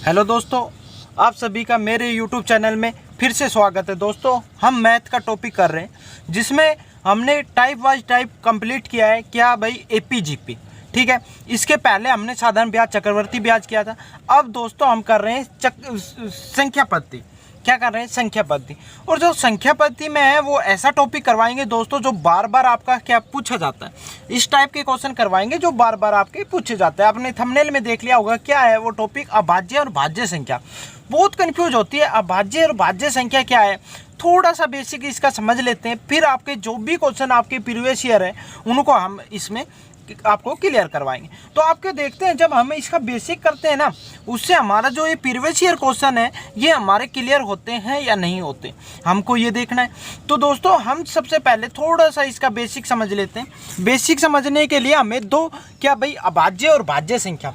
Hello दोस्तों, आप सभी का मेरे YouTube चैनल में फिर से स्वागत है। दोस्तों, हम मैथ का टॉपिक कर रहे हैं जिसमें हमने टाइप वाइज टाइप कंप्लीट किया है। क्या भाई? एपीजीपी। ठीक है, इसके पहले हमने साधारण ब्याज, चक्रवर्ती ब्याज किया था। अब दोस्तों हम कर रहे हैं संख्या पद्धति। क्या कर रहे हैं? संख्या पद्धति। और जो संख्या पद्धति में है वो ऐसा टॉपिक करवाएंगे दोस्तों जो बार बार आपका क्या पूछा जाता है। इस टाइप के क्वेश्चन करवाएंगे जो बार बार आपके पूछे जाते हैं। आपने थंबनेल में देख लिया होगा क्या है वो टॉपिक, अभाज्य और भाज्य संख्या। बहुत कंफ्यूज होती है अभाज्य और भाज्य संख्या क्या है। थोड़ा सा बेसिक इसका समझ लेते हैं, फिर आपके जो भी क्वेश्चन आपके प्रीवियस ईयर है उनको हम इसमें आपको क्लियर करवाएंगे। तो आपके देखते हैं जब हम इसका बेसिक करते हैं ना, उससे हमारा जो ये प्रीवियस ईयर क्वेश्चन है ये हमारे क्लियर होते हैं या नहीं होते, हमको ये देखना है। तो दोस्तों हम सबसे पहले थोड़ा सा इसका बेसिक समझ लेते हैं। बेसिक समझने के लिए हमें दो क्या भाई, अभाज्य और भाज्य संख्या।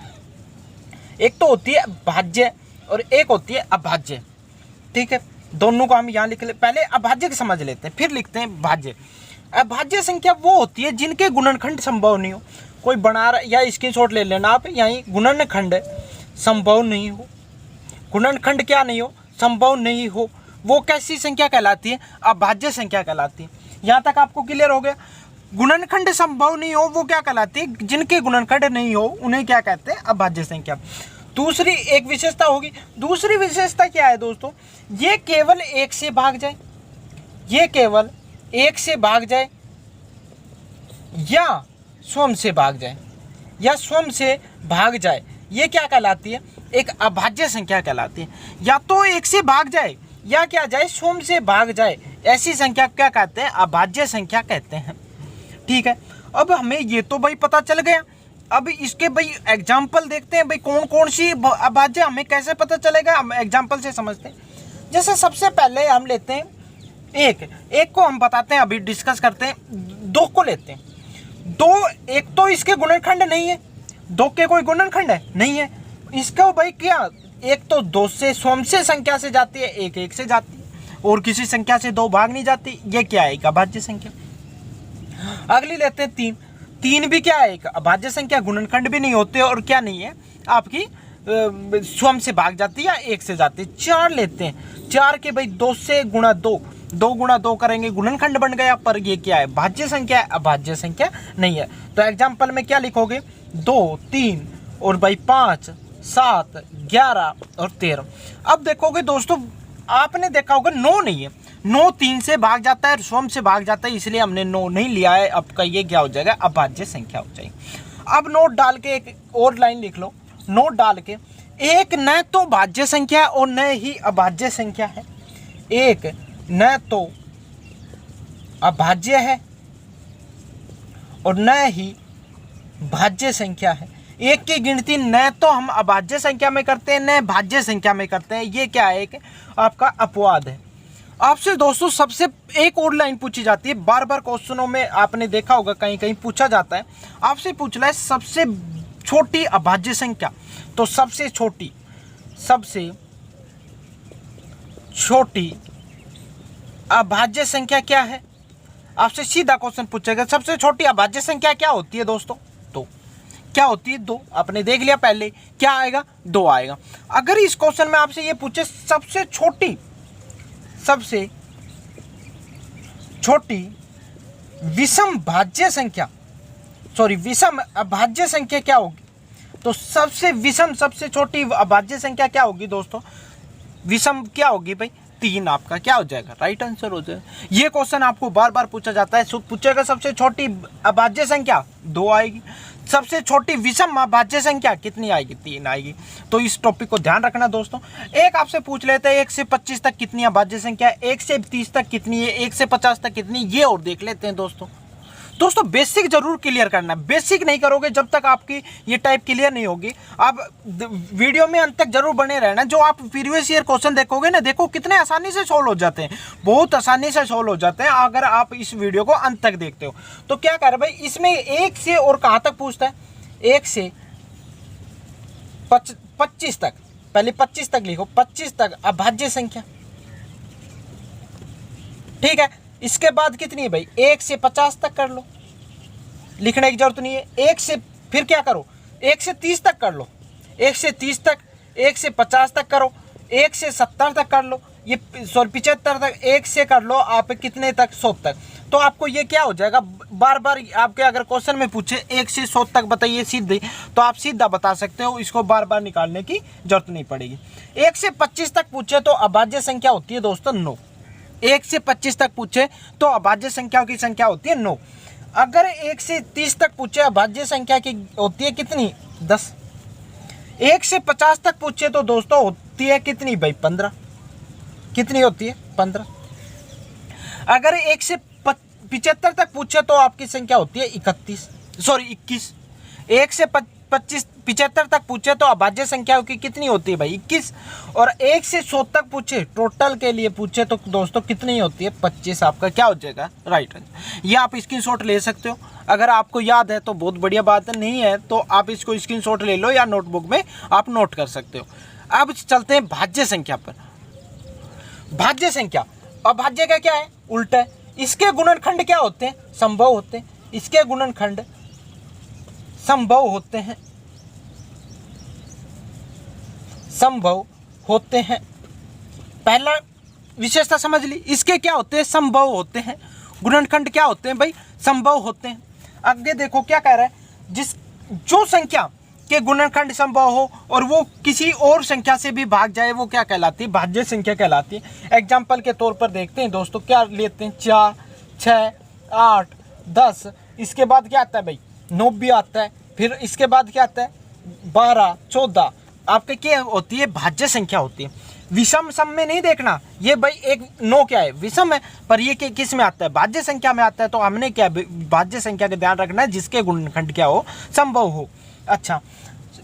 एक तो होती है भाज्य और एक होती है अभाज्य। ठीक है, दोनों को हम यहाँ लिख ले। पहले अभाज्य को समझ लेते हैं, फिर लिखते हैं भाज्य। अभाज्य संख्या वो होती है जिनके गुणनखंड संभव नहीं हो। कोई बना रहा, या स्क्रीनशॉट ले लेना आप, यहीं गुणनखंड संभव नहीं हो। गुणनखंड क्या नहीं हो? संभव नहीं हो। वो कैसी संख्या कहलाती है? अभाज्य संख्या कहलाती है। यहाँ तक आपको क्लियर हो गया? गुणनखंड संभव नहीं हो वो क्या कहलाती है? जिनके गुणनखंड नहीं हो उन्हें क्या कहते हैं? अभाज्य संख्या। दूसरी एक विशेषता होगी। दूसरी विशेषता क्या है दोस्तों? ये केवल एक से भाग जाए, ये केवल एक से भाग जाए या स्वयं से भाग जाए, या स्वयं से भाग जाए, ये क्या कहलाती है? एक अभाज्य संख्या कहलाती है। या तो एक से भाग जाए या क्या जाए, स्वयं से भाग जाए, ऐसी संख्या क्या कहते हैं? अभाज्य संख्या कहते हैं। ठीक है, अब हमें ये तो भाई पता चल गया। अब इसके भाई एग्जाम्पल देखते हैं। भाई कौन कौन सी अभाज्य, हमें कैसे पता चलेगा? हम एग्जाम्पल से समझते हैं। जैसे सबसे पहले हम लेते हैं एक को हम बताते हैं, अभी डिस्कस करते हैं। दो को लेते हैं। दो, एक तो इसके गुणनखंड नहीं है। दो के कोई गुणनखंड है नहीं है। इसका भाई क्या, एक तो दो से स्वयं से संख्या से जाती है, एक एक से जाती है, और किसी संख्या से दो भाग नहीं जाती। ये क्या है? एक अभाज्य संख्या। अगली लेते हैं तीन। तीन भी क्या है? एक अभाज्य संख्या। गुणनखंड भी नहीं होते और क्या नहीं है आपकी, स्वयं से भाग जाती है या एक से जाती है। चार लेते हैं। चार के भाई दो से गुणा दो, दो गुणा दो करेंगे, गुणनखंड बन गया, पर ये क्या है? भाज्य संख्या है, अभाज्य संख्या नहीं है। तो एग्जाम्पल में क्या लिखोगे? 2, 3 और भाई 5, 7, 11 और 13। अब देखोगे दोस्तों, आपने देखा होगा 9 नहीं है। 9 3 से भाग जाता है, स्वयं से भाग जाता है, इसलिए हमने 9 नहीं लिया है। अब का ये क्या हो जाएगा? अभाज्य संख्या हो जाएगी। अब नोट डाल के एक और लाइन लिख लो। नोट डाल के, एक न तो भाज्य संख्या और न ही अभाज्य संख्या है। एक न तो अभाज्य है और न ही भाज्य संख्या है। एक की गिनती न तो हम अभाज्य संख्या में करते हैं न भाज्य संख्या में करते हैं। ये क्या है? एक आपका अपवाद है। आपसे दोस्तों सबसे एक और लाइन पूछी जाती है, बार बार क्वेश्चनों में आपने देखा होगा, कहीं कहीं पूछा जाता है। आपसे पूछ रहा है सबसे छोटी अभाज्य संख्या। तो सबसे छोटी अभाज्य संख्या क्या है? आपसे सीधा क्वेश्चन पूछेगा, सबसे छोटी अभाज्य संख्या क्या होती है दोस्तों? तो क्या होती है? 2। आपने देख लिया पहले, क्या आएगा? 2 आएगा। अगर इस क्वेश्चन में आपसे ये पूछे सबसे छोटी विषम भाज्य संख्या, सॉरी विषम अभाज्य संख्या क्या होगी? तो सबसे छोटी अभाज्य संख्या क्या होगी दोस्तों? विषम क्या होगी भाई? 3 आपका क्या हो जाएगा? राइट आंसर हो जाएगा। ये क्वेश्चन आपको बार बार पूछा जाता है। पूछेगा सबसे छोटी अभाज्य संख्या 2 आएगी। सबसे छोटी विषम अभाज्य संख्या कितनी आएगी? 3 आएगी। तो इस टॉपिक को ध्यान रखना दोस्तों। एक आपसे पूछ लेते हैं 1 से 25 तक कितनी अभाज्य संख्या है, 1 से 30 तक कितनी है, 1 से 50 तक कितनी, ये और देख लेते हैं दोस्तों। बेसिक जरूर क्लियर करना। बेसिक नहीं करोगे जब तक आपकी ये टाइप क्लियर नहीं होगी। आप वीडियो में अंत तक जरूर बने रहना। जो आप प्रीवियस ईयर क्वेश्चन देखोगे ना, देखो कितने आसानी से सोल्व हो जाते हैं, बहुत आसानी से सोल्व हो जाते हैं अगर आप इस वीडियो को अंत तक देखते हो। तो क्या कर भाई, इसमें 1 से और कहाँ तक पूछता है? 1 से 25 तक। पहले 25 तक लिखो, 25 तक अभाज्य संख्या। ठीक है, इसके बाद कितनी है भाई? 1 से 50 तक कर लो, लिखने की जरूरत नहीं है। 1 से फिर क्या करो? 1 से 30 तक कर लो। 1 से 30 तक 1 से 50 तक करो, 1 से 70 तक कर लो, ये 75 तक, 1 से कर लो आप कितने तक, 100 तक। तो आपको ये क्या हो जाएगा, बार बार आपके अगर क्वेश्चन में पूछे 1 से 100 तक बताइए सीधे, तो आप सीधा बता सकते हो, इसको बार बार निकालने की जरूरत नहीं पड़ेगी। 1 से 25 तक पूछे तो अभाज्य संख्या होती है दोस्तों 9। 1 से 25 तक पूछे तो अभाज्य संख्याओं की संख्या होती है 9। अगर 1 से 30 तक पूछे अभाज्य संख्या की होती है कितनी, 10। 1 से 50 तक पूछे तो दोस्तों होती है कितनी भाई, 15। कितनी होती है, 15। अगर 1 से 75 तक पूछे तो आपकी संख्या होती है 21। 1 से 75 तक पूछे तो अभाज्य संख्याओं की कितनी होती है भाई, 21। और 1 से 100 तक पूछे, टोटल के लिए पूछे तो दोस्तों कितनी होती है, 25। आपका क्या हो जाएगा, राइट आंसर। ये आप स्क्रीनशॉट ले सकते हो, अगर आपको याद है तो बहुत बढ़िया बात है, नहीं है तो आप इसको स्क्रीनशॉट ले लो या नोटबुक में आप नोट कर सकते हो। अब चलते हैं भाज्य संख्या पर। भाज्य संख्या, अभाज्य का क्या है, उल्टा है। इसके गुणनखंड क्या होते हैं, संभव होते हैं। इसके गुणनखंड संभव होते हैं, संभव होते हैं। पहला विशेषता समझ ली, इसके क्या होते हैं, संभव होते हैं। गुणनखंड क्या होते हैं भाई, संभव होते हैं। आगे देखो क्या कह रहा है, जो संख्या के गुणनखंड संभव हो और वो किसी और संख्या से भी भाग जाए, वो क्या कहलाती है, भाज्य संख्या कहलाती है। एग्जाम्पल के तौर पर देखते हैं दोस्तों, क्या लेते हैं, 4, 6, 8, 10। इसके बाद क्या आता है भाई, 9 भी आता है। फिर इसके बाद क्या आता है, 12, 14। आपके क्या होती है, भाज्य संख्या होती है। विषम सम में नहीं देखना, ये भाई एक 9 क्या है, विषम है, पर ये किस में आता है, भाज्य संख्या में आता है। तो हमने क्या भाज्य संख्या का ध्यान रखना है, जिसके गुणनखंड क्या हो, संभव हो। अच्छा,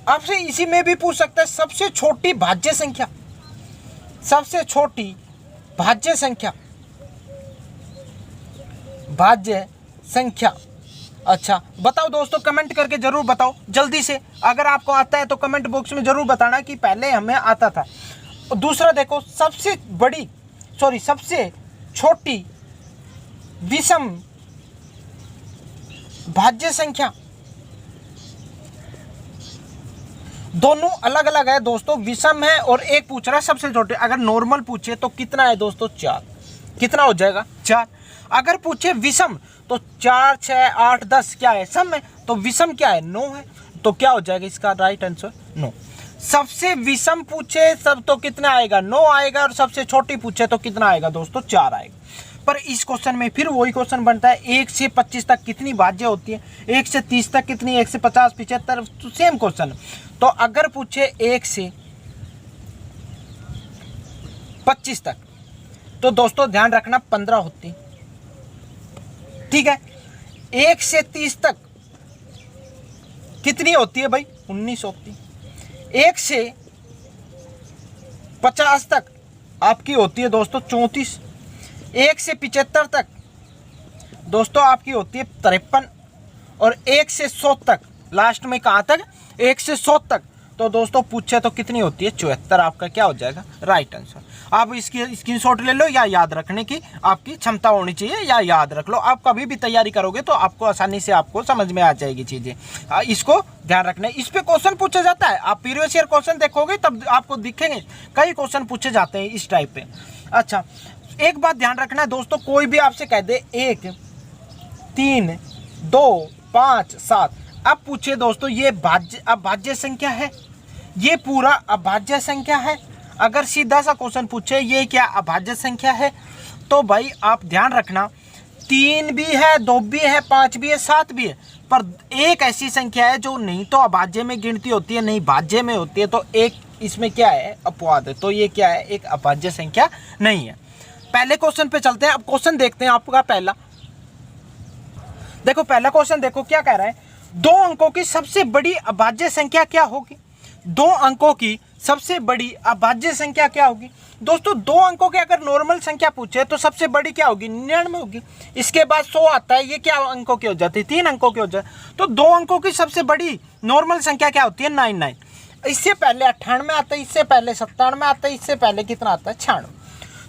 आपसे इसी में भी पूछ सकता है, सबसे छोटी भाज्य संख्या, सबसे छोटी भाज्य संख्या, भाज्य संख्या। अच्छा बताओ दोस्तों, कमेंट करके जरूर बताओ जल्दी से। अगर आपको आता है तो कमेंट बॉक्स में जरूर बताना कि पहले हमें आता था। दूसरा देखो, सबसे छोटी विषम भाज्य संख्या, दोनों अलग अलग है दोस्तों। विषम है और एक पूछ रहा है सबसे छोटे। अगर नॉर्मल पूछे तो कितना है दोस्तों, 4। कितना हो जाएगा, 4। अगर पूछे विषम तो 4, 6, 8, 10 क्या है, सम है। तो विषम क्या है, 9 है। तो क्या हो जाएगा इसका राइट आंसर, 9। सबसे विषम पूछे सब तो कितना आएगा, 9 आएगा। और सबसे छोटी पूछे तो कितना आएगा दोस्तों, 4 आएगा। पर इस क्वेश्चन में फिर वही क्वेश्चन बनता है, 1 से 25 तक कितनी भाज्य होती है, 1 से 30 तक कितनी, 1 से 50, 75, तो सेम क्वेश्चन। तो अगर पूछे 1 से 25 तक तो दोस्तों ध्यान रखना 15 होती, ठीक है। 1 से 30 तक कितनी होती है भाई, 19 होती। 1 से 50 तक आपकी होती है दोस्तों 34। 1 से 75 तक दोस्तों आपकी होती है 53। और 1 से 100 तक, लास्ट में कहाँ तक, 1 से 100 तक तो दोस्तों पूछे तो कितनी होती है, 74। आपका क्या हो जाएगा, राइट आंसर। आप इसकी स्क्रीनशॉट ले लो, या याद रखने की आपकी क्षमता होनी चाहिए, या याद रख लो। आप कभी भी तैयारी करोगे तो आपको आसानी से आपको समझ में आ जाएगी चीज़ें। इसको ध्यान रखना है। इस पे क्वेश्चन पूछा जाता है, आप प्रीवियस ईयर क्वेश्चन देखोगे तब आपको दिखेंगे, कई क्वेश्चन पूछे जाते हैं इस टाइप पे। अच्छा, एक बात ध्यान रखना है दोस्तों, कोई भी आपसे कह दे 1, 3, 2, 5, 7, अब पूछे दोस्तों ये अभाज्य संख्या है, ये पूरा अभाज्य संख्या है। अगर सीधा सा क्वेश्चन पूछे ये क्या अभाज्य संख्या है, तो भाई आप ध्यान रखना 3 भी है, 2 भी है, 5 भी है, 7 भी है, पर एक ऐसी संख्या है जो नहीं तो अभाज्य में गिनती होती है, नहीं भाज्य में होती है। तो एक इसमें क्या है, अपवाद है। तो ये क्या है, एक अभाज्य संख्या नहीं है। पहले क्वेश्चन पे चलते हैं। अब क्वेश्चन देखते हैं आपका पहला। देखो पहला क्वेश्चन देखो क्या कह रहा है, 2 अंकों की सबसे बड़ी अभाज्य संख्या क्या होगी। 2 अंकों की सबसे बड़ी अभाज्य संख्या क्या होगी दोस्तों। 2 अंकों की अगर नॉर्मल संख्या पूछे तो सबसे बड़ी क्या होगी, 99 होगी। इसके बाद 100 आता है, ये क्या अंकों की हो जाती है, 3 अंकों की हो जाती है। तो 2 अंकों की सबसे बड़ी नॉर्मल संख्या क्या होती है, 99। इससे पहले 98 आता है, इससे पहले 97 आता है, इससे पहले कितना आता है, 96।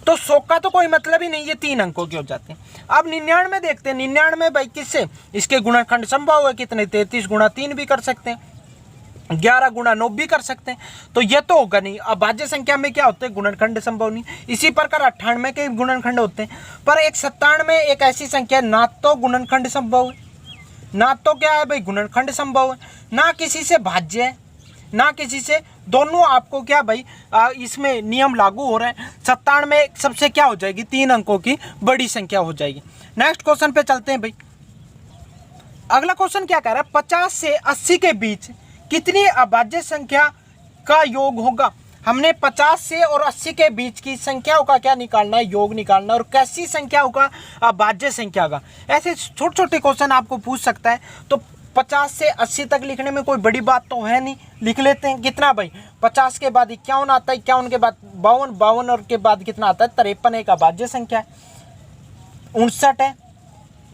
तो 100 का तो कोई मतलब ही नहीं, ये 3 अंकों के हो जाते हैं। अब 99 देखते हैं। 99 भाई किससे, इसके गुणनखंड संभव है कितने, 33 गुणा 3 भी कर सकते हैं। 11 गुणा 9 भी कर सकते हैं, तो ये तो होगा नहीं। अभाज्य संख्या में क्या होते हैं, गुणनखंड संभव नहीं। इसी प्रकार 98 के गुणनखंड होते हैं, पर एक 97 एक ऐसी संख्या ना तो गुणनखंड संभव है, ना तो क्या है भाई गुणनखंड संभव है, ना किसी से भाज्य है, ना किसी से, दोनों आपको क्या भाई इसमें नियम लागू हो रहे हैं। 97 सबसे क्या हो जाएगी, 3 अंकों की बड़ी संख्या हो जाएगी। नेक्स्ट क्वेश्चन पे चलते हैं भाई। अगला क्वेश्चन क्या कह रहा है, 50 से 80 के बीच कितनी अभाज्य संख्या का योग होगा। हमने 50 से और 80 के बीच की संख्याओं का क्या निकालना है, योग निकालना है, और कैसी संख्याओं का, अभाज्य संख्या का। ऐसे छोटे छोटे क्वेश्चन आपको पूछ सकता है। तो 50 से 80 तक लिखने में कोई बड़ी बात तो है नहीं, लिख लेते हैं। कितना भाई, 50 के बाद 51 आता है, 51 के बाद 52, 52 और के बाद कितना आता है 53, एक अभाज्य संख्या है। 59 है,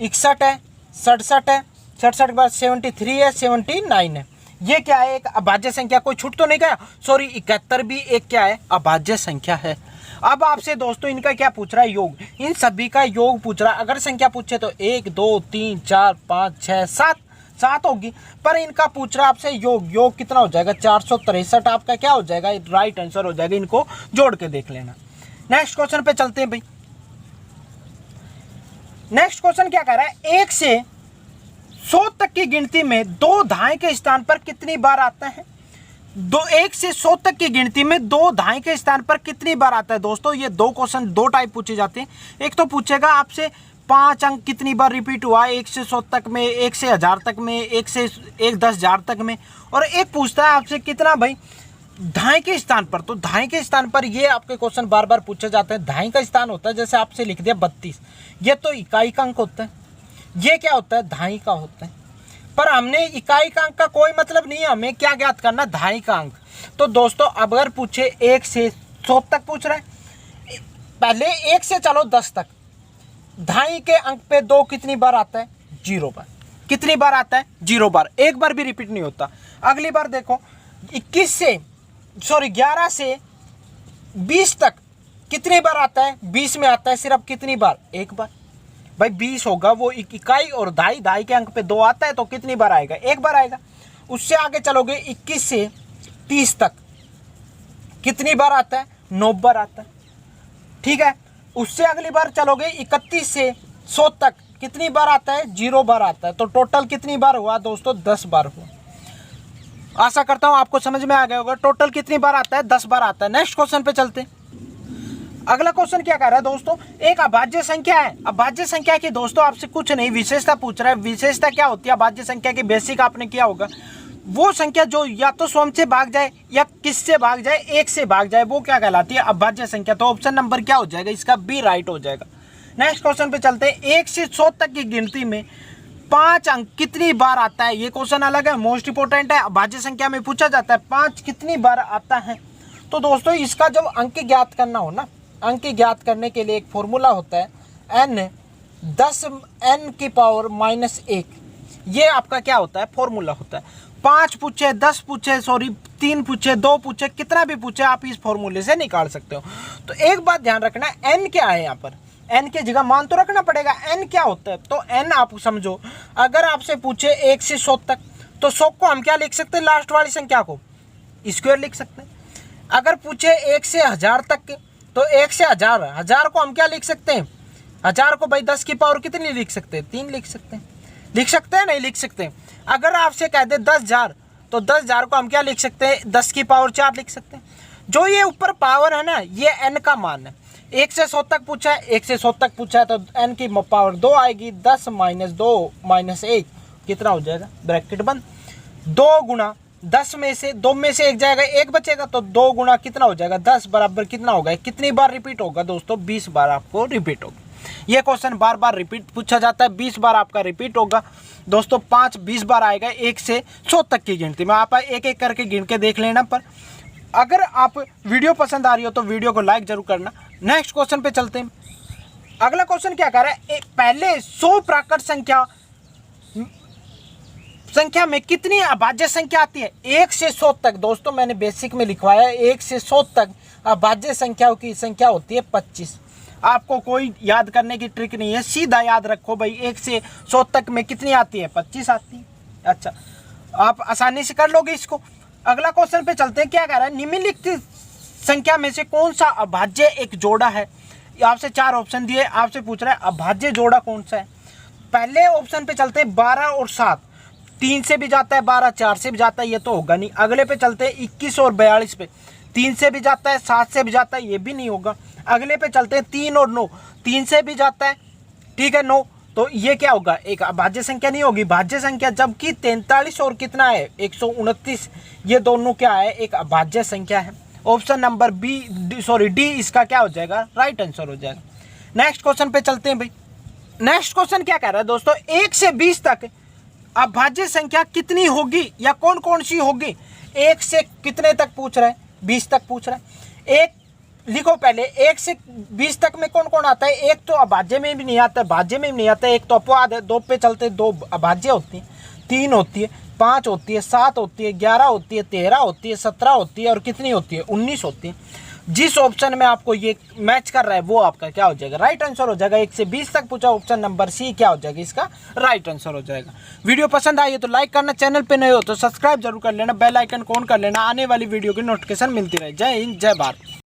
61 है, 67 है, 67 के बाद 73 है, 79 है। ये क्या है, एक अभाज्य संख्या, कोई छूट तो नहीं गया, सॉरी 71 भी एक क्या है, अभाज्य संख्या है। अब आपसे दोस्तों इनका क्या पूछ रहा है, योग, इन सभी का योग पूछ रहा है। अगर संख्या पूछे तो 1 2 3 4 5 6 7 होगी, पर इनका पूछ रहा है आपसे योग, योग कितना हो जाएगा 463 आपका क्या हो जाएगा, राइट आंसर हो जाएगा। इनको जोड़ के देख लेना। नेक्स्ट क्वेश्चन पे चलते हैं भाई। नेक्स्ट क्वेश्चन क्या कह रहा है, 1 से 100 तक की गिनती में 2 धाई के स्थान पर कितनी बार आता है। 1 से 100 तक की गिनती में 2 धाई के स्थान पर कितनी बार आता है। दोस्तों ये 2 क्वेश्चन 2 टाइप पूछे जाते हैं। एक तो पूछेगा आपसे 5 अंक कितनी बार रिपीट हुआ 1 से 100 तक में, 1 से 1000 तक में, 1 से 10,000 तक में, और एक पूछता है आपसे कितना भाई धाई के स्थान पर। तो धाई के स्थान पर ये आपके क्वेश्चन बार बार पूछे जाते हैं। धाई का स्थान होता है, जैसे आपसे लिख दिया 32, ये तो इकाई का अंक होता है। ये क्या होता है, धाई का होता है। पर हमने इकाई का अंक का कोई मतलब नहीं है, हमें क्या ज्ञात करना, धाई का अंक। तो दोस्तों अब अगर पूछे 1 से 100 तक पूछ रहा है, पहले 1 से चलो 10 तक, धाई के अंक पे 2 कितनी बार आता है, 0 बार। कितनी बार आता है, 0 बार, एक बार भी रिपीट नहीं होता। अगली बार देखो 11 से 20 तक कितनी बार आता है, 20 में आता है सिर्फ कितनी बार, एक बार। भाई 20 होगा वो इकाई, और धाई के अंक पे 2 आता है, तो कितनी बार आएगा, एक बार आएगा। उससे आगे चलोगे 21 से 30 तक कितनी बार आता है, 9 बार आता है, ठीक है। उससे अगली बार चलोगे 31 से 100 तक कितनी बार आता है, 0 बार आता है। तो टोटल कितनी बार हुआ दोस्तों, 10 बार हुआ। आशा करता हूं आपको समझ में आ गया होगा। टोटल कितनी बार आता है, 10 बार आता है। नेक्स्ट क्वेश्चन पे चलते हैं। अगला क्वेश्चन क्या कह रहा है दोस्तों, एक अभाज्य संख्या है। अभाज्य संख्या की दोस्तों आपसे कुछ नहीं, विशेषता पूछ रहा है। विशेषता क्या होती है अभाज्य संख्या की, बेसिक आपने किया होगा। वो संख्या जो या तो स्वयं से भाग जाए या किससे भाग जाए, 1 से भाग जाए, वो क्या कहलाती है, अभाज्य संख्या। तो ऑप्शन नंबर क्या हो जाएगा, इसका बी राइट हो जाएगा। नेक्स्ट क्वेश्चन पे चलते हैं। 1 से 100 तक की गिनती में 5 अंक कितनी बार आता है। ये क्वेश्चन अलग है, मोस्ट इंपोर्टेंट है, अभाज्य संख्या में पूछा जाता है 5 कितनी बार आता है। तो दोस्तों इसका जब अंक ज्ञात करना हो ना, अंक ज्ञात करने के लिए एक फॉर्मूला होता है, n की पावर -1। ये आपका क्या होता है, फॉर्मूला होता है। 5 पूछे, 10 पूछे, 3 पूछे, 2 पूछे, कितना भी पूछे, आप इस फॉर्मूले से निकाल सकते हो। तो एक बात ध्यान रखना, n क्या है, यहाँ पर n की जगह मान तो रखना पड़ेगा। n क्या होता है, तो n आप समझो, अगर आपसे पूछे 1 से 100 तक, तो 100 को हम क्या लिख सकते हैं, लास्ट वाली संख्या को स्क्वायर लिख सकते हैं। अगर पूछे 1 से 1000 तक, तो 1 से 1000 को हम क्या लिख सकते हैं, 1000 को भाई 10 की पावर कितनी लिख सकते हैं, 3 लिख सकते हैं। लिख सकते हैं, नहीं लिख सकते। अगर आपसे कह दे 10,000, तो 10,000 को हम क्या लिख सकते हैं, 10 की पावर 4 लिख सकते हैं। जो ये ऊपर पावर है ना, ये n का मान है। 1 से 100 तक पूछा है, 1 से 100 तक पूछा है, तो n की पावर 2 आएगी। 10 - 2 - 1 कितना हो जाएगा, ब्रैकेट बंद। 2 गुणा 10 में से 2 में से 1 जाएगा, 1 बचेगा, तो 2 गुणा कितना हो जाएगा, 10 बराबर कितना होगा, कितनी बार रिपीट होगा दोस्तों, 20 बार आपको रिपीट होगा। ये क्वेश्चन बार बार रिपीट पूछा जाता है, 20 बार आपका रिपीट होगा दोस्तों। 5 20 बार आएगा 1 से 100 तक की गिनती में। आप एक एक करके गिन के देख लेना। पर अगर आप वीडियो पसंद आ रही हो तो वीडियो को लाइक जरूर करना। नेक्स्ट क्वेश्चन पे चलते हैं। अगला क्वेश्चन क्या कर रहा है, पहले 100 प्राकृत संख्या में कितनी अभाज्य संख्या आती है। 1 से 100 तक दोस्तों मैंने बेसिक में लिखवाया है, 1 से 100 तक अभाज्य संख्याओं की संख्या होती है 25। आपको कोई याद करने की ट्रिक नहीं है, सीधा याद रखो भाई, 1 से 100 तक में कितनी आती है, 25 आती है। अच्छा, आप आसानी से कर लोगे इसको। अगला क्वेश्चन पे चलते हैं। क्या कह रहा है, निम्नलिखित संख्या में से कौन सा अभाज्य एक जोड़ा है। आपसे 4 ऑप्शन दिए, आपसे पूछ रहा है अभाज्य जोड़ा कौन सा है। पहले ऑप्शन पे चलते हैं 12 और 7, 3 से भी जाता है 12, 4 से भी जाता है, ये तो होगा नहीं। अगले पे चलते हैं 21 और 42 पे, 3 से भी जाता है 7 से भी जाता है, ये भी नहीं होगा। अगले पे चलते हैं 3 और 9, 3 से भी जाता है, ठीक है 9, तो ये क्या होगा, एक अभाज्य संख्या नहीं होगी, भाज्य संख्या। जबकि 43 और कितना है 129, ये दोनों क्या है, एक अभाज्य संख्या है। ऑप्शन नंबर डी इसका क्या हो जाएगा, राइट आंसर हो जाएगा। नेक्स्ट क्वेश्चन पे चलते हैं भाई। नेक्स्ट क्वेश्चन क्या कह रहा है दोस्तों, 1 से 20 तक अभाज्य संख्या कितनी होगी या कौन कौन सी होगी। 1 से कितने तक पूछ रहा है, 20 तक पूछ रहा है। एक लिखो पहले, 1 से 20 तक में कौन कौन आता है। एक तो अभाज्य में भी नहीं आता, भाज्य में भी नहीं आता, एक तो अपवाद है। 2 पे चलते 2 अभाज्य होती है, 3 होती है, 5 होती है, 7 होती है, 11 होती है, 13 होती है, 17 होती है और कितनी होती है, 19 होती है। जिस ऑप्शन में आपको ये मैच कर रहा है वो आपका क्या हो जाएगा, राइट आंसर हो जाएगा। 1 से 20 तक पूछा, ऑप्शन नंबर सी क्या हो जाएगा, इसका राइट आंसर हो जाएगा। वीडियो पसंद आई है तो लाइक करना, चैनल पे नए हो तो सब्सक्राइब जरूर कर लेना, बेल आइकन ऑन कर लेना, आने वाली वीडियो की नोटिफिकेशन मिलती रहे। जय हिंद, जय भारत।